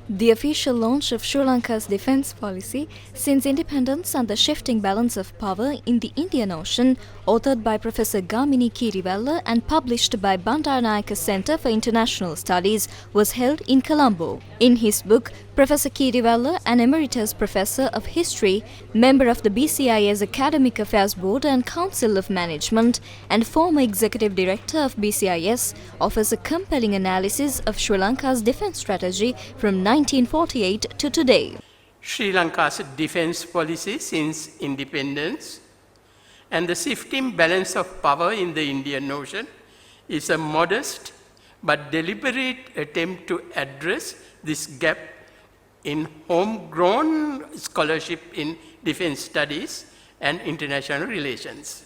The official launch of Sri Lanka's defence policy since independence and the shifting balance of power in the Indian Ocean, authored by Professor Gamini Kirivella and published by Bandaranaike Centre for International Studies, was held in Colombo. In his book, Professor Kirivella, an emeritus professor of history, member of the BCIS Academic Affairs Board and Council of Management, and former executive director of BCIS, offers a compelling analysis of Sri Lanka's defence strategy from 1948 to today. Sri Lanka's defence policy since independence and the shifting balance of power in the Indian Ocean is a modest but deliberate attempt to address this gap in homegrown scholarship in defence studies and international relations.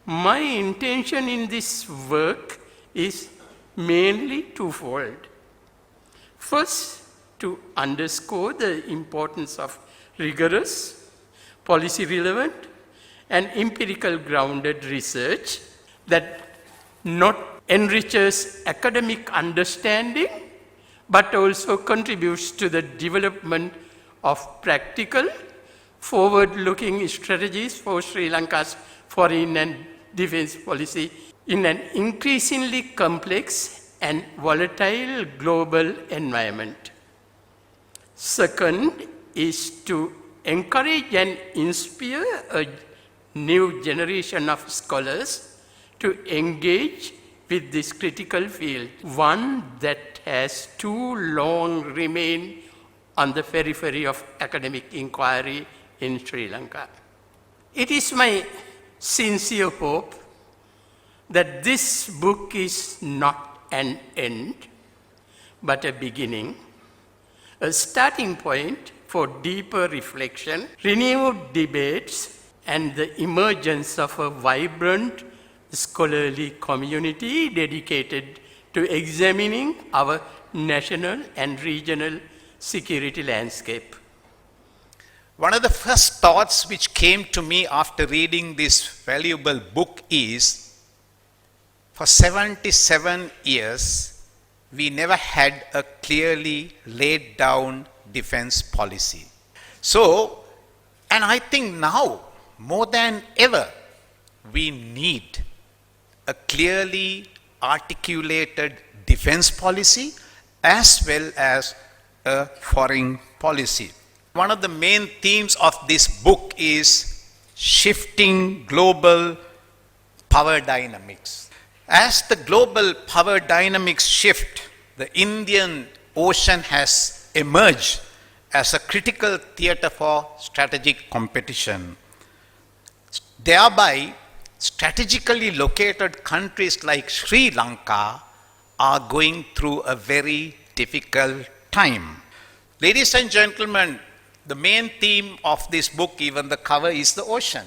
My intention in this work is mainly twofold. First, to underscore the importance of rigorous, policy-relevant, and empirical grounded research that not enriches academic understanding but also contributes to the development of practical, forward-looking strategies for Sri Lanka's foreign and defence policy in an increasingly complex and volatile global environment. Second is to encourage and inspire a new generation of scholars to engage with this critical field, one that has too long remained on the periphery of academic inquiry in Sri Lanka. It is my sincere hope that this book is not an end, but a beginning, a starting point for deeper reflection, renewed debates, and the emergence of a vibrant scholarly community dedicated to examining our national and regional security landscape. One of the first thoughts which came to me after reading this valuable book is, for 77 years, we never had a clearly laid down defense policy. So, and I think now, more than ever, we need a clearly articulated defense policy as well as a foreign policy. One of the main themes of this book is shifting global power dynamics. As the global power dynamics shift, the Indian Ocean has emerged as a critical theater for strategic competition. Thereby, strategically located countries like Sri Lanka are going through a very difficult time. Ladies and gentlemen, the main theme of this book, even the cover, is the ocean.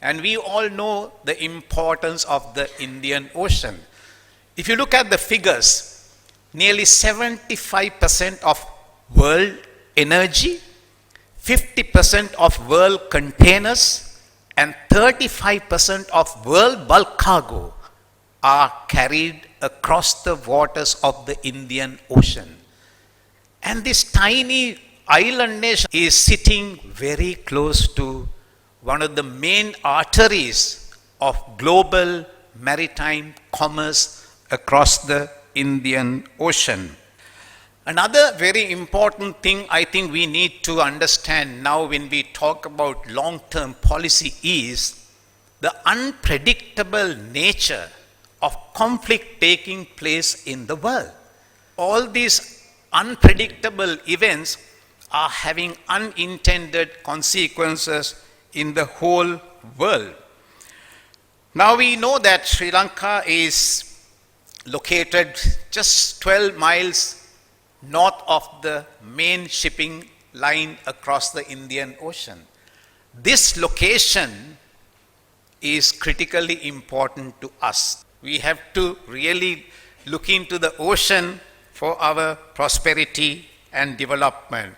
And we all know the importance of the Indian Ocean. If you look at the figures, nearly 75% of world energy, 50% of world containers, and 35% of world bulk cargo are carried across the waters of the Indian Ocean. And this tiny island nation is sitting very close to one of the main arteries of global maritime commerce across the Indian Ocean. Another very important thing I think we need to understand now when we talk about long-term policy is the unpredictable nature of conflict taking place in the world. All these unpredictable events are having unintended consequences in the whole world. Now we know that Sri Lanka is located just 12 miles north of the main shipping line across the Indian Ocean. This location is critically important to us. We have to really look into the ocean for our prosperity and development.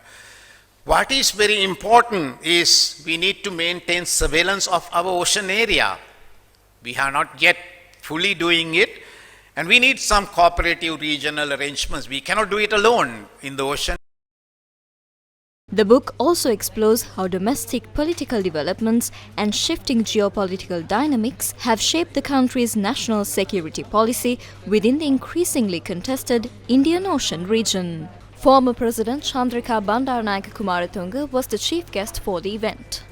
What is very important is we need to maintain surveillance of our ocean area. We are not yet fully doing it, and we need some cooperative regional arrangements. We cannot do it alone in the ocean. The book also explores how domestic political developments and shifting geopolitical dynamics have shaped the country's national security policy within the increasingly contested Indian Ocean region. Former President Chandrika Bandaranaike Kumaratunga was the chief guest for the event.